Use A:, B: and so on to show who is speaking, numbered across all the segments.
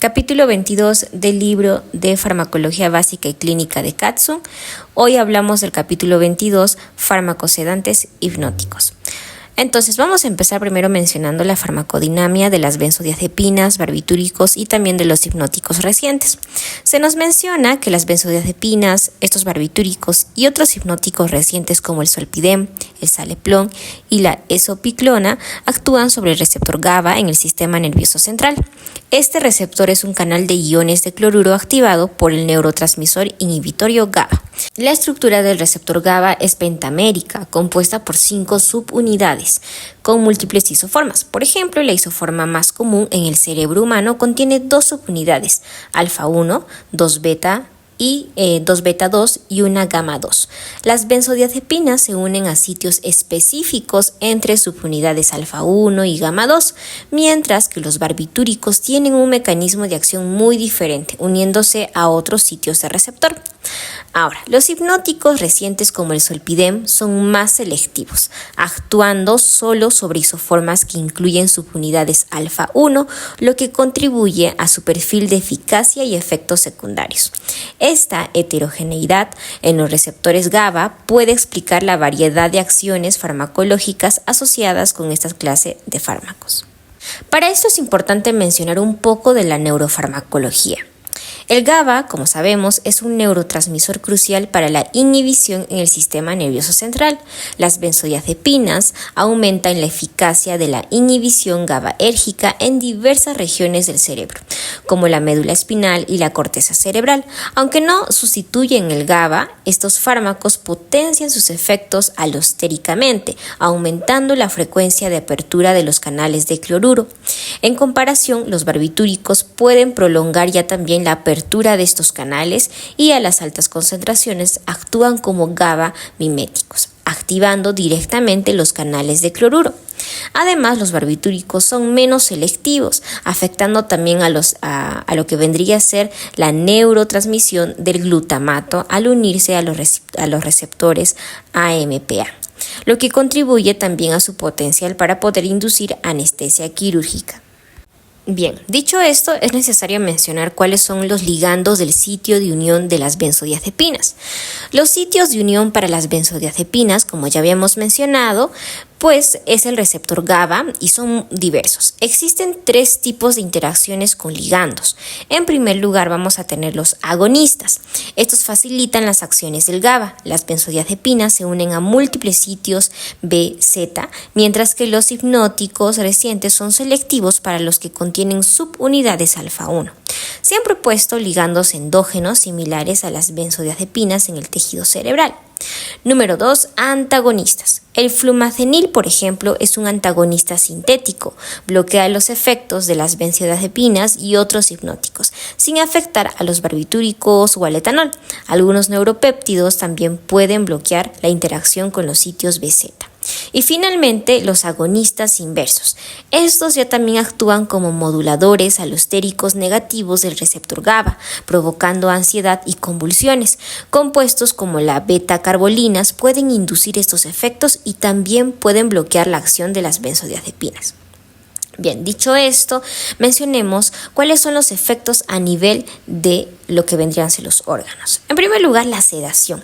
A: Capítulo 22 del libro de Farmacología Básica y Clínica de Katsun. Hoy hablamos del capítulo 22, fármacos sedantes hipnóticos. Entonces vamos a empezar primero mencionando la farmacodinamia de las benzodiazepinas, barbitúricos y también de los hipnóticos recientes. Se nos menciona que las benzodiazepinas, estos barbitúricos y otros hipnóticos recientes como el zolpidem, el saleplón y la esopiclona actúan sobre el receptor GABA en el sistema nervioso central. Este receptor es un canal de iones de cloruro activado por el neurotransmisor inhibitorio GABA. La estructura del receptor GABA es pentamérica, compuesta por 5 subunidades, con múltiples isoformas. Por ejemplo, la isoforma más común en el cerebro humano contiene 2 subunidades, alfa 1, 2 beta y 2 beta 2 y una gamma 2. Las benzodiazepinas se unen a sitios específicos entre subunidades alfa 1 y gamma 2, mientras que los barbitúricos tienen un mecanismo de acción muy diferente, uniéndose a otros sitios de receptor. Ahora, los hipnóticos recientes como el zolpidem son más selectivos, actuando solo sobre isoformas que incluyen subunidades alfa 1, lo que contribuye a su perfil de eficacia y efectos secundarios. Esta heterogeneidad en los receptores GABA puede explicar la variedad de acciones farmacológicas asociadas con esta clase de fármacos. Para esto es importante mencionar un poco de la neurofarmacología. El GABA, como sabemos, es un neurotransmisor crucial para la inhibición en el sistema nervioso central. Las benzodiazepinas aumentan la eficacia de la inhibición GABAérgica en diversas regiones del cerebro, como la médula espinal y la corteza cerebral. Aunque no sustituyen el GABA, estos fármacos potencian sus efectos alostéricamente, aumentando la frecuencia de apertura de los canales de cloruro. En comparación, los barbitúricos pueden prolongar ya también la apertura de estos canales y a las altas concentraciones actúan como GABA miméticos, activando directamente los canales de cloruro. Además, los barbitúricos son menos selectivos, afectando también a lo que vendría a ser la neurotransmisión del glutamato al unirse a los receptores AMPA, lo que contribuye también a su potencial para poder inducir anestesia quirúrgica. Bien, dicho esto, es necesario mencionar cuáles son los ligandos del sitio de unión de las benzodiazepinas. Los sitios de unión para las benzodiazepinas, como ya habíamos mencionado, pues es el receptor GABA y son diversos. Existen 3 tipos de interacciones con ligandos. En primer lugar vamos a tener los agonistas. Estos facilitan las acciones del GABA. Las benzodiazepinas se unen a múltiples sitios B-Z, mientras que los hipnóticos recientes son selectivos para los que contienen subunidades alfa 1. Se han propuesto ligandos endógenos similares a las benzodiazepinas en el tejido cerebral. Número 2. Antagonistas. El flumazenil, por ejemplo, es un antagonista sintético, bloquea los efectos de las benzodiazepinas y otros hipnóticos, sin afectar a los barbitúricos o al etanol. Algunos neuropéptidos también pueden bloquear la interacción con los sitios BZ. Y finalmente, los agonistas inversos. Estos ya también actúan como moduladores alostéricos negativos del receptor GABA, provocando ansiedad y convulsiones. Compuestos como la beta-carbolinas pueden inducir estos efectos y también pueden bloquear la acción de las benzodiazepinas. Bien, dicho esto, mencionemos cuáles son los efectos a nivel de lo que vendrían a ser los órganos. En primer lugar, la sedación.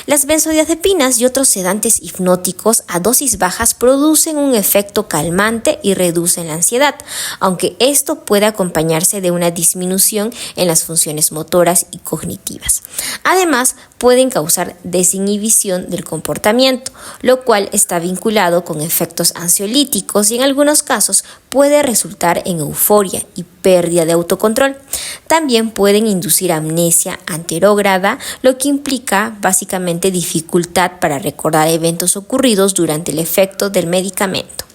A: Las benzodiazepinas y otros sedantes hipnóticos a dosis bajas producen un efecto calmante y reducen la ansiedad, aunque esto puede acompañarse de una disminución en las funciones motoras y cognitivas. Además, pueden causar desinhibición del comportamiento, lo cual está vinculado con efectos ansiolíticos y en algunos casos puede resultar en euforia y pérdida de autocontrol. También pueden inducir amnesia anterógrada, lo que implica básicamente dificultad para recordar eventos ocurridos durante el efecto del medicamento.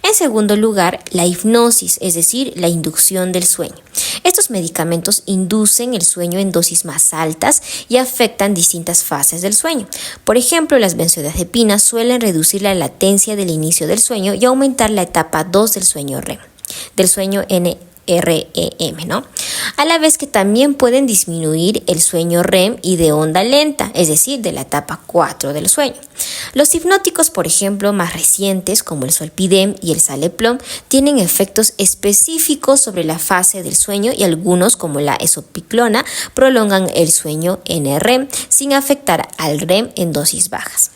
A: En segundo lugar, la hipnosis, es decir, la inducción del sueño. Estos medicamentos inducen el sueño en dosis más altas y afectan distintas fases del sueño. Por ejemplo, las benzodiazepinas suelen reducir la latencia del inicio del sueño y aumentar la etapa 2 del sueño REM, del sueño REM, ¿no? A la vez que también pueden disminuir el sueño REM y de onda lenta, es decir, de la etapa 4 del sueño. Los hipnóticos, por ejemplo, más recientes, como el zolpidem y el saleplom, tienen efectos específicos sobre la fase del sueño y algunos, como la esopiclona, prolongan el sueño NREM sin afectar al REM en dosis bajas.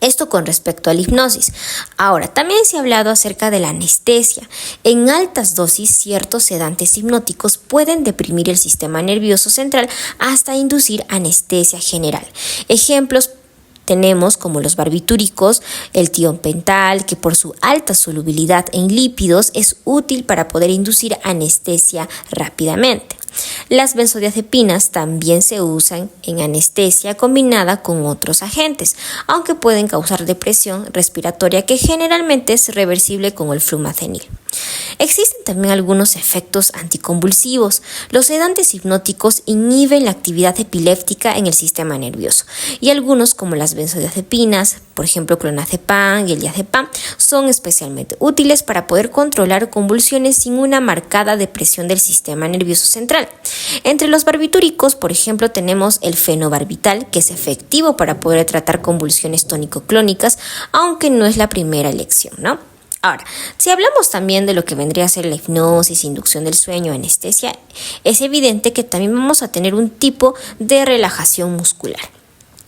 A: Esto con respecto a la hipnosis. Ahora, también se ha hablado acerca de la anestesia. En altas dosis, ciertos sedantes hipnóticos pueden deprimir el sistema nervioso central hasta inducir anestesia general. Ejemplos tenemos como los barbitúricos, el tionpental, que por su alta solubilidad en lípidos es útil para poder inducir anestesia rápidamente. Las benzodiazepinas también se usan en anestesia combinada con otros agentes, aunque pueden causar depresión respiratoria que generalmente es reversible con el flumazenil. Existen también algunos efectos anticonvulsivos. Los sedantes hipnóticos inhiben la actividad epiléptica en el sistema nervioso y algunos, como las benzodiazepinas, por ejemplo clonazepam y el diazepam, son especialmente útiles para poder controlar convulsiones sin una marcada depresión del sistema nervioso central. Entre los barbitúricos, por ejemplo, tenemos el fenobarbital, que es efectivo para poder tratar convulsiones tónico-clónicas, aunque no es la primera elección, ¿no? Ahora, si hablamos también de lo que vendría a ser la hipnosis, inducción del sueño, anestesia, es evidente que también vamos a tener un tipo de relajación muscular.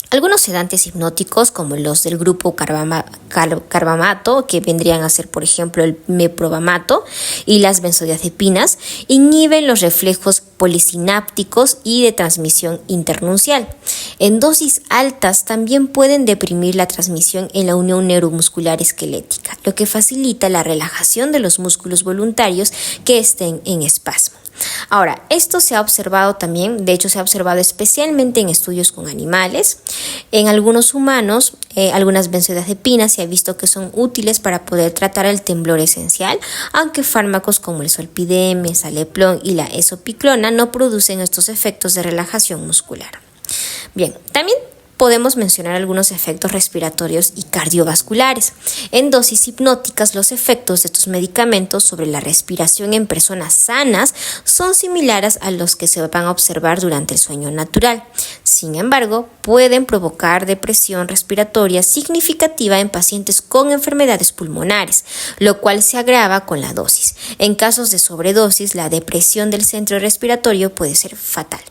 A: Algunos sedantes hipnóticos, como los del grupo carbamato, que vendrían a ser, por ejemplo, el meprobamato y las benzodiazepinas, inhiben los reflejos polisinápticos y de transmisión internuncial. En dosis altas también pueden deprimir la transmisión en la unión neuromuscular esquelética, lo que facilita la relajación de los músculos voluntarios que estén en espasmo. Ahora, esto se ha observado también, de hecho se ha observado especialmente en estudios con animales. En algunos humanos, algunas benzodiazepinas se ha visto que son útiles para poder tratar el temblor esencial, aunque fármacos como el zolpidem, el saleplom y la esopiclona no producen estos efectos de relajación muscular. Bien, también podemos mencionar algunos efectos respiratorios y cardiovasculares. En dosis hipnóticas, los efectos de estos medicamentos sobre la respiración en personas sanas son similares a los que se van a observar durante el sueño natural. Sin embargo, pueden provocar depresión respiratoria significativa en pacientes con enfermedades pulmonares, lo cual se agrava con la dosis. En casos de sobredosis, la depresión del centro respiratorio puede ser fatal.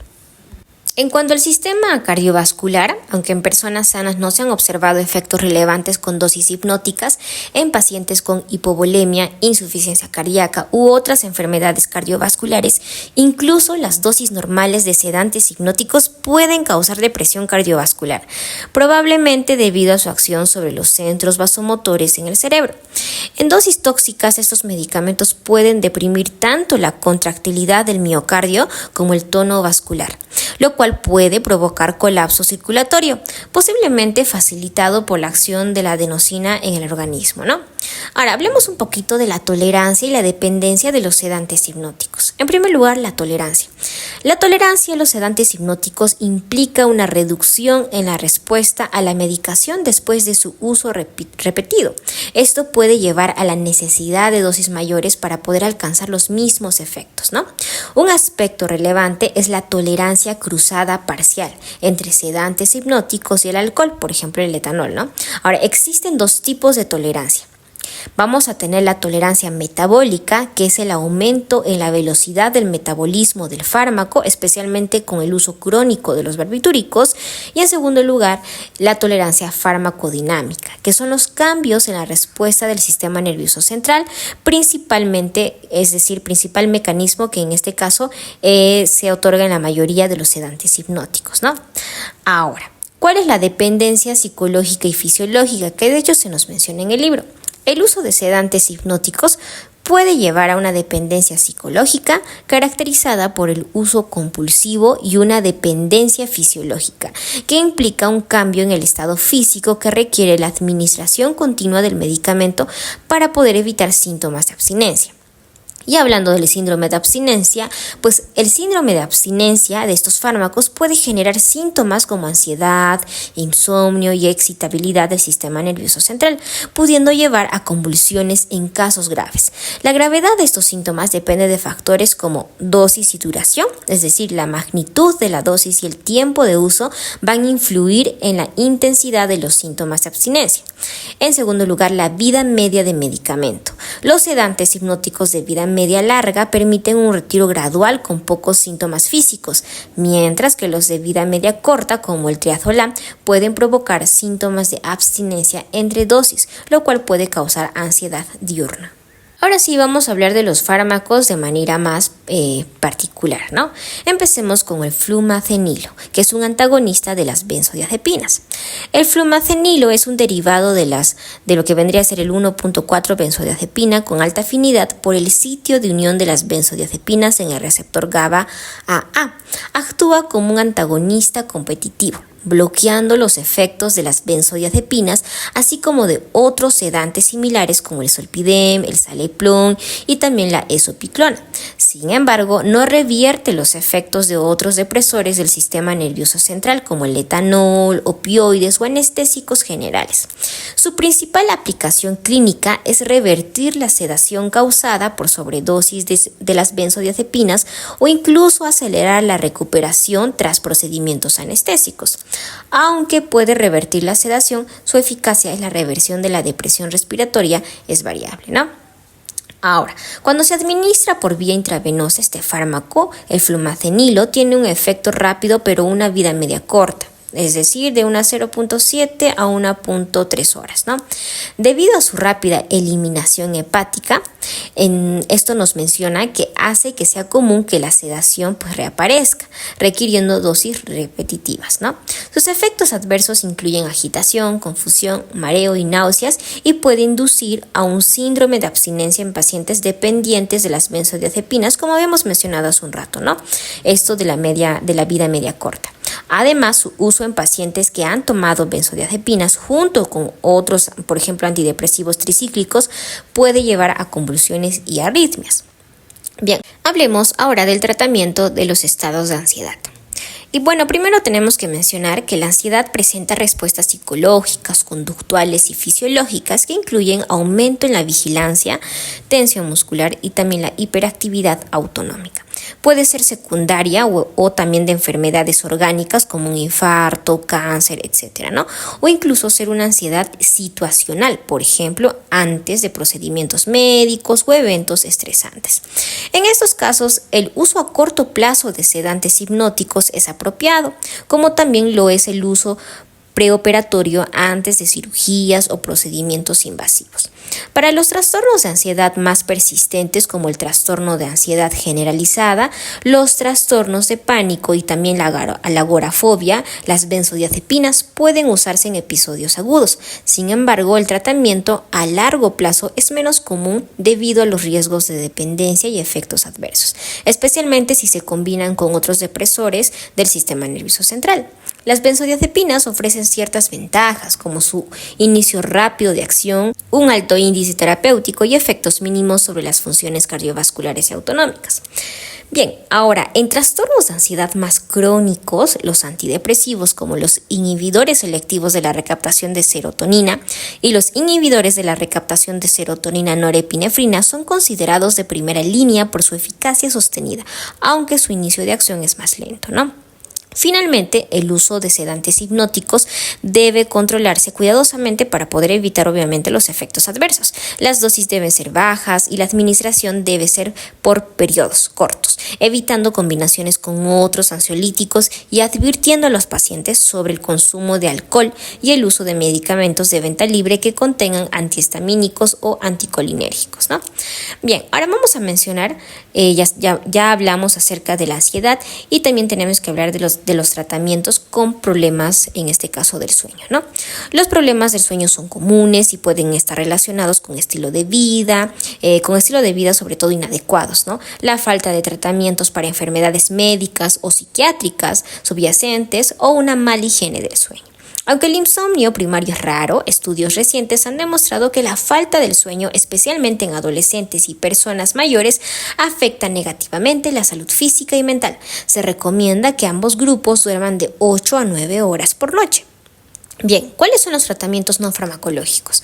A: En cuanto al sistema cardiovascular, aunque en personas sanas no se han observado efectos relevantes con dosis hipnóticas, en pacientes con hipovolemia, insuficiencia cardíaca u otras enfermedades cardiovasculares, incluso las dosis normales de sedantes hipnóticos pueden causar depresión cardiovascular, probablemente debido a su acción sobre los centros vasomotores en el cerebro. En dosis tóxicas, estos medicamentos pueden deprimir tanto la contractilidad del miocardio como el tono vascular, lo cual puede provocar colapso circulatorio, posiblemente facilitado por la acción de la adenosina en el organismo, ¿no? Ahora, hablemos un poquito de la tolerancia y la dependencia de los sedantes hipnóticos. En primer lugar, la tolerancia. La tolerancia a los sedantes hipnóticos implica una reducción en la respuesta a la medicación después de su uso repetido. Esto puede llevar a la necesidad de dosis mayores para poder alcanzar los mismos efectos, ¿no? Un aspecto relevante es la tolerancia cruzada parcial entre sedantes hipnóticos y el alcohol, por ejemplo el etanol, ¿no? Ahora, existen dos tipos de tolerancia. Vamos a tener la tolerancia metabólica, que es el aumento en la velocidad del metabolismo del fármaco, especialmente con el uso crónico de los barbitúricos, y en segundo lugar, la tolerancia farmacodinámica, que son los cambios en la respuesta del sistema nervioso central, principalmente, es decir, principal mecanismo que en este caso se otorga en la mayoría de los sedantes hipnóticos, ¿no? Ahora, ¿cuál es la dependencia psicológica y fisiológica? Que de hecho se nos menciona en el libro. El uso de sedantes hipnóticos puede llevar a una dependencia psicológica caracterizada por el uso compulsivo y una dependencia fisiológica, que implica un cambio en el estado físico que requiere la administración continua del medicamento para poder evitar síntomas de abstinencia. Y hablando del síndrome de abstinencia, pues el síndrome de abstinencia de estos fármacos puede generar síntomas como ansiedad, insomnio y excitabilidad del sistema nervioso central, pudiendo llevar a convulsiones en casos graves. La gravedad de estos síntomas depende de factores como dosis y duración, es decir, la magnitud de la dosis y el tiempo de uso van a influir en la intensidad de los síntomas de abstinencia. En segundo lugar, la vida media de medicamento. Los sedantes hipnóticos de vida media larga permiten un retiro gradual con pocos síntomas físicos, mientras que los de vida media corta, como el triazolam, pueden provocar síntomas de abstinencia entre dosis, lo cual puede causar ansiedad diurna. Ahora sí vamos a hablar de los fármacos de manera más particular, ¿no? Empecemos con el flumacenilo, que es un antagonista de las benzodiazepinas. El flumacenilo es un derivado de lo que vendría a ser el 1.4 benzodiazepina con alta afinidad por el sitio de unión de las benzodiazepinas en el receptor GABA-AA. Actúa como un antagonista competitivo, bloqueando los efectos de las benzodiazepinas, así como de otros sedantes similares como el zolpidem, el saleplon y también la esopiclona. Sin embargo, no revierte los efectos de otros depresores del sistema nervioso central como el etanol, opioides o anestésicos generales. Su principal aplicación clínica es revertir la sedación causada por sobredosis de las benzodiazepinas o incluso acelerar la recuperación tras procedimientos anestésicos. Aunque puede revertir la sedación, su eficacia en la reversión de la depresión respiratoria es variable, ¿no? Ahora, cuando se administra por vía intravenosa este fármaco, el flumacenilo tiene un efecto rápido pero una vida media corta, es decir, de unas 0.7 a 1.3 horas, ¿no? Debido a su rápida eliminación hepática, esto nos menciona que hace que sea común que la sedación reaparezca, requiriendo dosis repetitivas, ¿no? Sus efectos adversos incluyen agitación, confusión, mareo y náuseas y puede inducir a un síndrome de abstinencia en pacientes dependientes de las benzodiazepinas, como habíamos mencionado hace un rato, ¿no? Esto de la vida media corta. Además, su uso en pacientes que han tomado benzodiazepinas junto con otros, por ejemplo, antidepresivos tricíclicos, puede llevar a convulsiones y arritmias. Bien, hablemos ahora del tratamiento de los estados de ansiedad. Y bueno, primero tenemos que mencionar que la ansiedad presenta respuestas psicológicas, conductuales y fisiológicas que incluyen aumento en la vigilancia, tensión muscular y también la hiperactividad autonómica. Puede ser secundaria o también de enfermedades orgánicas como un infarto, cáncer, etcétera, ¿no? O incluso ser una ansiedad situacional, por ejemplo, antes de procedimientos médicos o eventos estresantes. En estos casos, el uso a corto plazo de sedantes hipnóticos es apropiado, como también lo es el uso preoperatorio antes de cirugías o procedimientos invasivos. Para los trastornos de ansiedad más persistentes, como el trastorno de ansiedad generalizada, los trastornos de pánico y también la agorafobia, las benzodiazepinas pueden usarse en episodios agudos. Sin embargo, el tratamiento a largo plazo es menos común debido a los riesgos de dependencia y efectos adversos, especialmente si se combinan con otros depresores del sistema nervioso central. Las benzodiazepinas ofrecen ciertas ventajas, como su inicio rápido de acción, un alto índice terapéutico y efectos mínimos sobre las funciones cardiovasculares y autonómicas. Bien, ahora, en trastornos de ansiedad más crónicos, los antidepresivos como los inhibidores selectivos de la recaptación de serotonina y los inhibidores de la recaptación de serotonina norepinefrina son considerados de primera línea por su eficacia sostenida, aunque su inicio de acción es más lento, ¿no? Finalmente, el uso de sedantes hipnóticos debe controlarse cuidadosamente para poder evitar obviamente los efectos adversos. Las dosis deben ser bajas y la administración debe ser por periodos cortos, evitando combinaciones con otros ansiolíticos y advirtiendo a los pacientes sobre el consumo de alcohol y el uso de medicamentos de venta libre que contengan antihistamínicos o anticolinérgicos, ¿no? Bien, ahora vamos a mencionar, ya hablamos acerca de la ansiedad y también tenemos que hablar de los tratamientos con problemas, en este caso del sueño, ¿no? Los problemas del sueño son comunes y pueden estar relacionados con estilo de vida sobre todo inadecuados, ¿no? La falta de tratamientos para enfermedades médicas o psiquiátricas subyacentes o una mala higiene del sueño. Aunque el insomnio primario es raro, estudios recientes han demostrado que la falta del sueño, especialmente en adolescentes y personas mayores, afecta negativamente la salud física y mental. Se recomienda que ambos grupos duerman de 8 a 9 horas por noche. Bien, ¿cuáles son los tratamientos no farmacológicos?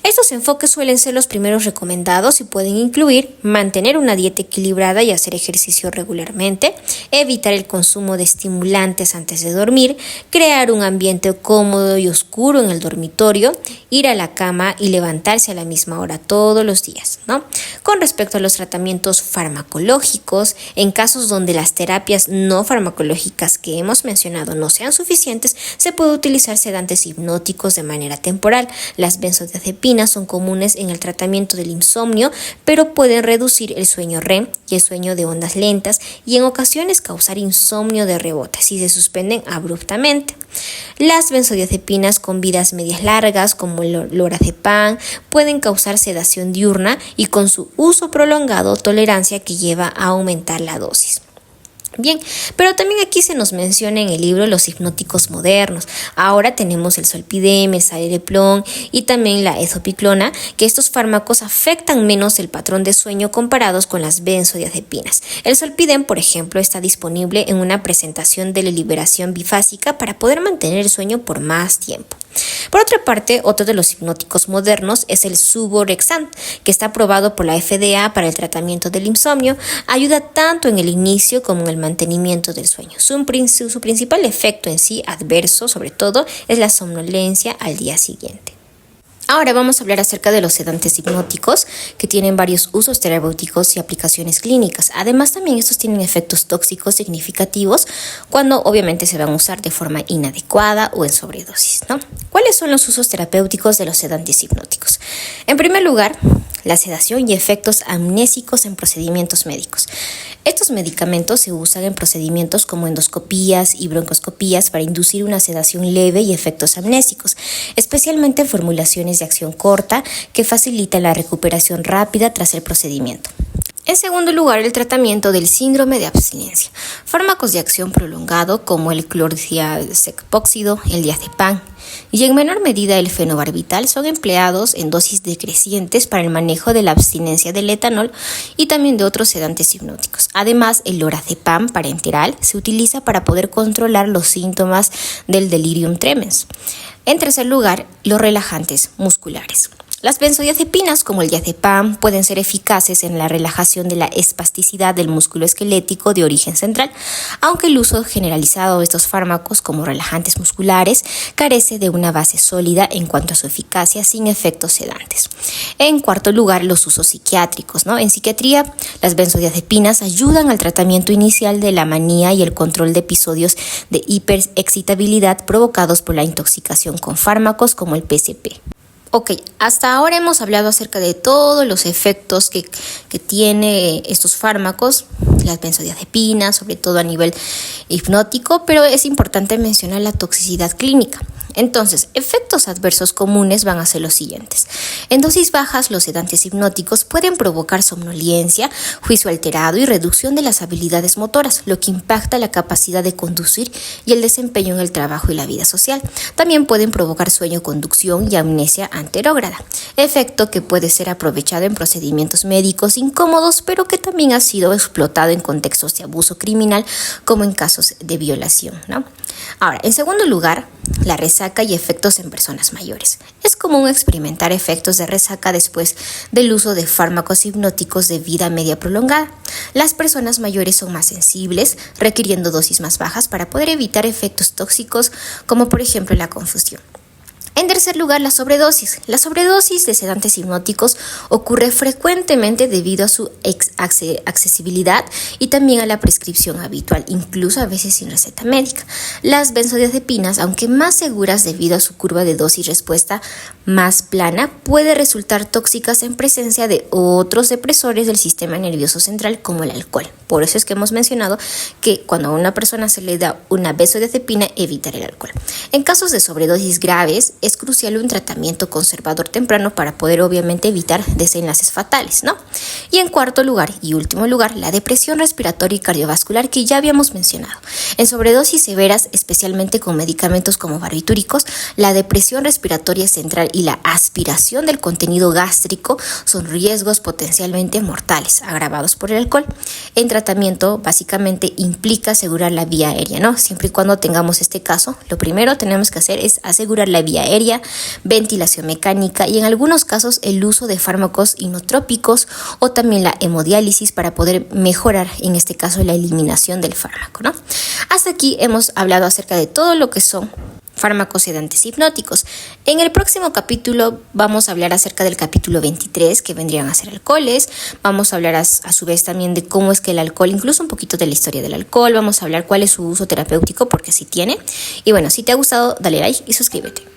A: Estos enfoques suelen ser los primeros recomendados y pueden incluir mantener una dieta equilibrada y hacer ejercicio regularmente, evitar el consumo de estimulantes antes de dormir, crear un ambiente cómodo y oscuro en el dormitorio, ir a la cama y levantarse a la misma hora todos los días, ¿no? Con respecto a los tratamientos farmacológicos, en casos donde las terapias no farmacológicas que hemos mencionado no sean suficientes, se puede utilizar sedantes hipnóticos de manera temporal. Las benzodiazepinas son comunes en el tratamiento del insomnio, pero pueden reducir el sueño REM y el sueño de ondas lentas y en ocasiones causar insomnio de rebote si se suspenden abruptamente. Las benzodiazepinas con vidas medias largas, como el lorazepam, pueden causar sedación diurna y con su uso prolongado tolerancia que lleva a aumentar la dosis. Bien, pero también aquí se nos menciona en el libro los hipnóticos modernos. Ahora tenemos el zolpidem, el citalopram y también la ezopiclona, que estos fármacos afectan menos el patrón de sueño comparados con las benzodiazepinas. El zolpidem, por ejemplo, está disponible en una presentación de la liberación bifásica para poder mantener el sueño por más tiempo. Por otra parte, otro de los hipnóticos modernos es el suvorexant, que está aprobado por la FDA para el tratamiento del insomnio. Ayuda tanto en el inicio como en el mantenimiento del sueño. Su principal efecto en sí adverso, sobre todo, es la somnolencia al día siguiente. Ahora vamos a hablar acerca de los sedantes hipnóticos, que tienen varios usos terapéuticos y aplicaciones clínicas. Además, también estos tienen efectos tóxicos significativos cuando obviamente se van a usar de forma inadecuada o en sobredosis, ¿no? ¿Cuáles son los usos terapéuticos de los sedantes hipnóticos? En primer lugar, la sedación y efectos amnésicos en procedimientos médicos. Estos medicamentos se usan en procedimientos como endoscopías y broncoscopías para inducir una sedación leve y efectos amnésicos, especialmente en formulaciones de acción corta que facilitan la recuperación rápida tras el procedimiento. En segundo lugar, el tratamiento del síndrome de abstinencia. Fármacos de acción prolongado como el clordiazepóxido, el diazepam y en menor medida el fenobarbital son empleados en dosis decrecientes para el manejo de la abstinencia del etanol y también de otros sedantes hipnóticos. Además, el lorazepam parenteral se utiliza para poder controlar los síntomas del delirium tremens. En tercer lugar, los relajantes musculares. Las benzodiazepinas, como el diazepam, pueden ser eficaces en la relajación de la espasticidad del músculo esquelético de origen central, aunque el uso generalizado de estos fármacos como relajantes musculares carece de una base sólida en cuanto a su eficacia sin efectos sedantes. En cuarto lugar, los usos psiquiátricos, ¿no? En psiquiatría, las benzodiazepinas ayudan al tratamiento inicial de la manía y el control de episodios de hiperexcitabilidad provocados por la intoxicación con fármacos como el PCP. Ok, hasta ahora hemos hablado acerca de todos los efectos que tiene estos fármacos, las benzodiazepinas, sobre todo a nivel hipnótico, pero es importante mencionar la toxicidad clínica. Entonces, efectos adversos comunes van a ser los siguientes. En dosis bajas, los sedantes hipnóticos pueden provocar somnolencia, juicio alterado y reducción de las habilidades motoras, lo que impacta la capacidad de conducir y el desempeño en el trabajo y la vida social. También pueden provocar sueño conducción y amnesia anterógrada, efecto que puede ser aprovechado en procedimientos médicos incómodos, pero que también ha sido explotado en contextos de abuso criminal, como en casos de violación, ¿no? Ahora, en segundo lugar, la resaca y efectos en personas mayores. Es común experimentar efectos de resaca después del uso de fármacos hipnóticos de vida media prolongada. Las personas mayores son más sensibles, requiriendo dosis más bajas para poder evitar efectos tóxicos como por ejemplo la confusión. En tercer lugar, la sobredosis. La sobredosis de sedantes hipnóticos ocurre frecuentemente debido a su accesibilidad y también a la prescripción habitual, incluso a veces sin receta médica. Las benzodiazepinas, aunque más seguras debido a su curva de dosis-respuesta más plana, pueden resultar tóxicas en presencia de otros depresores del sistema nervioso central como el alcohol. Por eso es que hemos mencionado que cuando a una persona se le da una benzodiazepina, evitar el alcohol. En casos de sobredosis graves, es crucial un tratamiento conservador temprano para poder obviamente evitar desenlaces fatales, ¿no? Y en cuarto lugar y último lugar, la depresión respiratoria y cardiovascular que ya habíamos mencionado. En sobredosis severas, especialmente con medicamentos como barbitúricos, la depresión respiratoria central y la aspiración del contenido gástrico son riesgos potencialmente mortales agravados por el alcohol. En tratamiento, básicamente implica asegurar la vía aérea, ¿no? Siempre y cuando tengamos este caso, lo primero tenemos que hacer es asegurar la vía aérea, ventilación mecánica y en algunos casos el uso de fármacos inotrópicos o también la hemodiálisis para poder mejorar, en este caso, la eliminación del fármaco, ¿no? Hasta aquí hemos hablado acerca de todo lo que son fármacos sedantes hipnóticos. En el próximo capítulo vamos a hablar acerca del capítulo 23, que vendrían a ser alcoholes. Vamos a hablar a su vez también de cómo es que el alcohol, incluso un poquito de la historia del alcohol. Vamos a hablar cuál es su uso terapéutico, porque sí tiene. Y bueno, si te ha gustado, dale like y suscríbete.